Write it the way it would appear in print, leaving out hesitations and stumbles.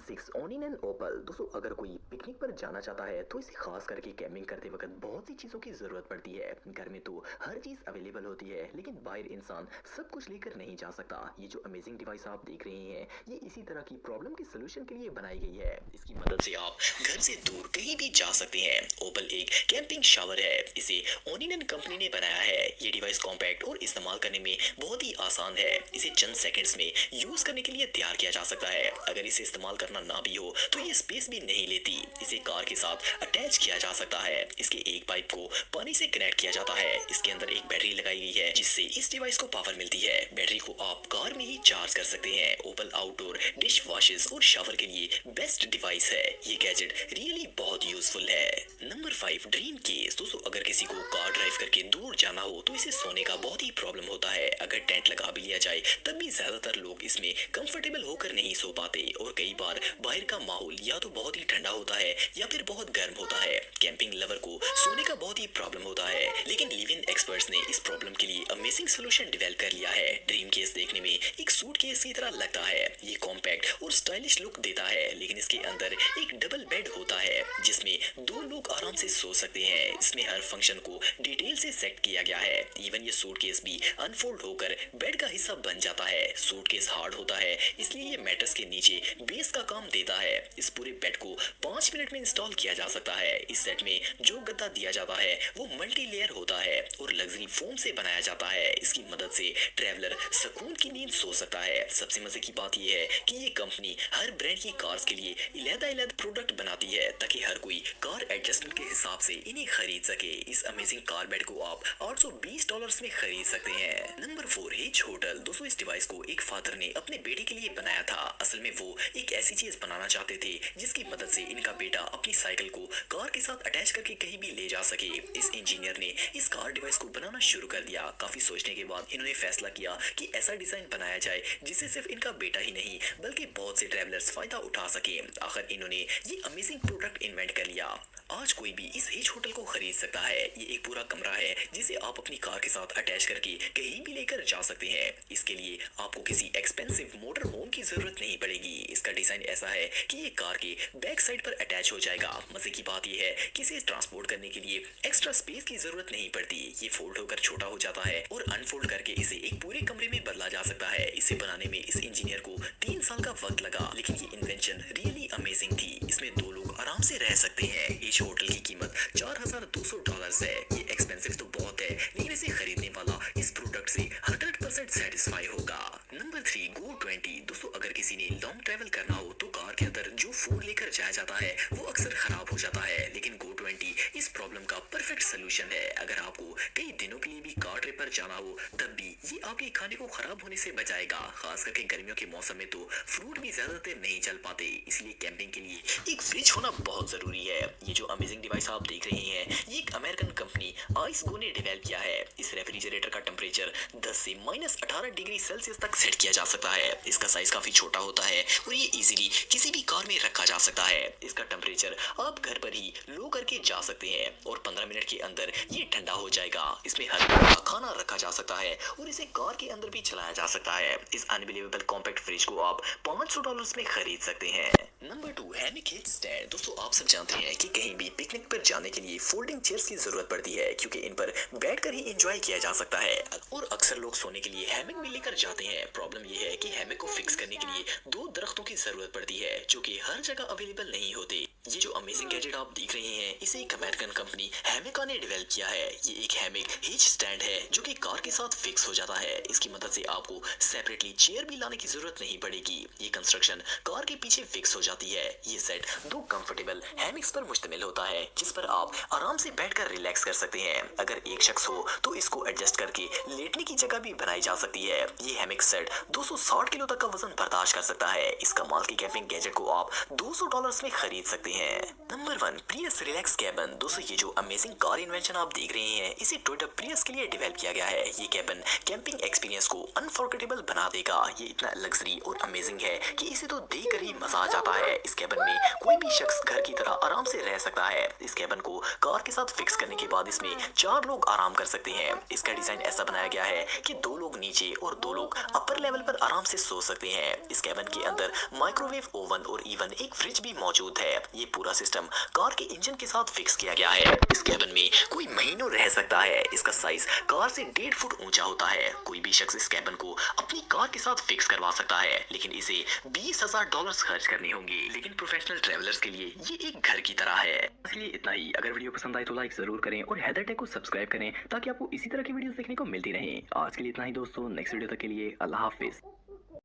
6 ओनिन and ओपल। दोस्तों अगर कोई पिकनिक पर जाना चाहता है तो इसे खास करके कैंपिंग करते वक्त बहुत सी चीज़ों की ज़रूरत पड़ती है। घर में तो हर चीज़ अवेलेबल होती है लेकिन बाहर इंसान सब कुछ लेकर नहीं जा सकता। ये जो अमेजिंग डिवाइस आप देख रहे हैं ये इसी तरह की प्रॉब्लम के सोल्यूशन के लिए बनाई गई है। इसकी मदद से आप घर से दूर कहीं भी जा सकते हैं। ओपल एक कैंपिंग शावर है। इसे ओनिन एंड कंपनी ने बनाया है। ये डिवाइस कॉम्पैक्ट और इस्तेमाल करने में बहुत ही आसान है। इसे चंद सेकंड्स में यूज करने के लिए तैयार किया जा सकता है। अगर इसे इस्तेमाल करना ना भी हो तो ये स्पेस भी नहीं लेती। इसे कार के साथ अटैच किया जा सकता है। इसके एक पाइप को पानी से कनेक्ट किया जाता है। इसके अंदर एक बैटरी लगाई गई है जिससे इस डिवाइस को पावर मिलती है। बैटरी को आप कार में ही चार्ज कर सकते हैं। ओपल आउटडोर डिश वॉशेस और शावर के लिए बेस्ट डिवाइस है। ये गैजेट रियली बहुत यूजफुल है। Number 5 dream case. दोस्तों अगर किसी को कार ड्राइव करके दूर जाना हो तो इसे सोने का बहुत ही प्रॉब्लम होता है। अगर टेंट लगा भी लिया जाए तब भी ज्यादातर लोग इसमें कंफर्टेबल होकर नहीं सो पाते और कई बार बाहर का माहौल या तो बहुत ही ठंडा होता है या फिर बहुत गर्म होता है। कैंपिंग लवर को सोने का बहुत ही प्रॉब्लम होता है लेकिन लिव इन एक्सपर्ट्स ने इस प्रॉब्लम के लिए अमेजिंग सोल्यूशन डेवलप कर लिया है। ड्रीम केस देखने में एक सूटकेस की तरह लगता है। ये कॉम्पैक्ट और स्टाइलिश लुक देता है लेकिन इसके अंदर एक डबल बेड होता है जिसमें 2 लोग आराम से सो सकते हैं। इसमें हर फंक्शन को डिटेल से सेट किया गया है। इवन ये सूटकेस भी अनफोल्ड होकर बेड का हिस्सा बन जाता है। सूटकेस हार्ड होता है इसलिए ये मैट्रेस के नीचे बेस का काम देता है। इस पूरे बेड को 5 मिनट में इंस्टॉल किया जा सकता है। इस सेट में जो गद्दा दिया जाता है वो मल्टी लेयर होता है और लग्जरी फोम से बनाया जाता है। इसकी मदद से ट्रैवलर सुकून की नींद सो सकता है। सबसे मजे की बात यह है कि ये कंपनी हर ब्रांड की कार्स के लिए अलग-अलग प्रोडक्ट बनाती है ताकि हर कोई कार एडजस्टमेंट के हिसाब से इन्हें खरीद सके। इस अमेजिंग कार बेड को आप $820 में खरीद सकते हैं। Number 4 hitch hotel. दोस्तों इस डिवाइस को एक फादर ने अपने बेटे के लिए बनाया था। असल में वो एक ऐसी चीज बनाना चाहते थे जिसकी मदद से इनका बेटा अपनी साइकिल को कार के साथ अटैच करके कहीं भी ले जा सके। इस इंजीनियर ने इस कार डिवाइस को बनाना शुरू कर दिया। काफी सोचने के बाद इन्होंने फैसला किया कि ऐसा डिजाइन बनाया जाए जिससे सिर्फ इनका बेटा ही नहीं बल्कि बहुत से ट्रैवलर्स फायदा उठा सके। आखिर इन्होंने ये अमेजिंग प्रोडक्ट इन्वेंट कर लिया। आज कोई भी इस हिच होटल को खरीद सकता है। ये एक पूरा कमरा है जिसे आप अपनी कार के साथ अटैच करके कहीं भी लेकर जा सकते हैं। इसके लिए आपको किसी एक्सपेंसिव मोटर होम की जरूरत नहीं पड़ेगी। इसका डिजाइन ऐसा है कि ये कार के बैक साइड पर अटैच हो जाएगा। मजे की बात यह है कि इसे ट्रांसपोर्ट करने के लिए एक्स्ट्रा स्पेस की जरूरत नहीं पड़ती। ये फोल्ड होकर छोटा हो जाता है और अनफोल्ड करके इसे एक पूरे कमरे में बदला जा सकता है। इसे बनाने में इस इंजीनियर को 3 साल का वक्त लगा लेकिन ये इन्वेंशन रियली अमेजिंग थी। इसमें 2 लोग आराम से रह सकते हैं। इस होटल की कीमत $4200 है। ये एक्सपेंसिव तो बहुत है लेकिन इसे खरीदने वाला इस प्रोडक्ट से 100% सेटिस्फाई होगा। नंबर 3 गो 20। दोस्तों अगर किसी ने लॉन्ग ट्रैवल करना हो तो कार के अंदर जो फूड लेकर जाया जाता है वो अक्सर खराब हो जाता है लेकिन गो 20 इस प्रॉब्लम का परफेक्ट सोल्यूशन है। अगर आपको कई दिनों के लिए भी कार ट्रिप पर जाना हो तब भी ये आपके खाने को खराब होने से बचाएगा। खास करके गर्मियों के मौसम में तो फ्रूट भी ज्यादा देर नहीं चल पाते इसलिए कैंपिंग के लिए एक फ्रिज होना बहुत जरूरी है। ये जो अमेजिंग डिवाइस आप देख रहे हैं ये एक अमेरिकन कंपनी आइसगो ने डेवलप किया है। इस रेफ्रिजरेटर का टेम्परेचर 10 से -18 डिग्री सेल्सियस तक सेट किया जा सकता है। इसका साइज काफी छोटा होता है और ये इजीली किसी भी कार में रखा जा सकता है। इसका टेम्परेचर आप घर पर ही लो करके जा सकते हैं और 15 मिनट के अंदर ये ठंडा हो जाएगा। इसमें हर तरह का खाना रखा जा सकता है और इसे कार के अंदर भी चलाया जा सकता है। इस अनबिलीवेबल कॉम्पैक्ट फ्रिज को आप $500 में खरीद सकते हैं। Number 2 hammock hitch stand. दोस्तों आप सब जानते हैं कि कहीं भी पिकनिक पर जाने के लिए फोल्डिंग चेयर्स की जरूरत पड़ती है क्योंकि इन पर बैठकर ही एंजॉय किया जा सकता है और अक्सर लोग सोने के लिए हैमक भी लेकर जाते हैं। प्रॉब्लम यह है कि हैमक को फिक्स करने के लिए 2 दरख्तों की जरूरत पड़ती है जो कि हर जगह अवेलेबल नहीं होते। ये जो अमेजिंग गैजेट आप देख रहे हैं इसे एक अमेरिकन कंपनी हैमिका ने डेवलप किया है। ये एक हैमिक हिच स्टैंड है जो कि कार के साथ फिक्स हो जाता है। इसकी मदद से आपको सेपरेटली चेयर भी लाने की जरूरत नहीं पड़ेगी। ये कंस्ट्रक्शन कार के पीछे फिक्स हो जाती है। ये सेट 2 कंफर्टेबल हैमिक्स पर मुश्तमिल होता है जिस पर आप आराम से बैठकर रिलैक्स कर सकते हैं। अगर एक शख्स हो तो इसको एडजस्ट करके लेटने की जगह भी बनाई जा सकती है। ये हैमिक सेट 260 किलो तक का वजन बर्दाश्त कर सकता है। इस कमाल की कैंपिंग गैजेट को आप $200 में खरीद सकते हैं। Number 1 Prius relax cabin. दोस्तों ये जो अमेजिंग कार इन्वेंशन आप देख रहे हैं इसे टोयोटा प्रियस के लिए डेवलप किया गया है। ये कैबिन कैंपिंग एक्सपीरियंस को अनफॉरगेटेबल बना देगा। ये इतना लग्जरी और अमेजिंग है कि इसे तो देखकर ही मजा आ जाता है। है। इस कैबिन में कोई भी शख्स घर की तरह आराम से रह सकता है। इस कैबिन को कार के साथ फिक्स करने के बाद इसमें 4 लोग आराम कर सकते हैं। इसका डिजाइन ऐसा बनाया गया है कि 2 लोग नीचे और 2 लोग अपर लेवल पर आराम से सो सकते हैं। इस कैबिन के अंदर माइक्रोवेव ओवन और इवन एक फ्रिज भी मौजूद है। ये पूरा सिस्टम कार के इंजन के साथ फिक्स किया गया है। इस कैबिन में कोई महीनों रह सकता है। इसका साइज कार से 1.5 फुट ऊंचा होता है। कोई भी शख्स इस कैबिन को अपनी कार के साथ फिक्स करवा सकता है, लेकिन इसे $20,000 खर्च करने होंगे। लेकिन प्रोफेशनल ट्रैवलर्स के लिए ये एक घर की तरह है। इसलिए इतना ही। अगर वीडियो पसंद आए तो लाइक जरूर करें और हैदर टेक को सब्सक्राइब करें ताकि आपको इसी तरह की वीडियोस देखने को मिलती रहें। आज के लिए इतना ही दोस्तों, नेक्स्ट वीडियो तक के लिए अल्लाह हाफिज।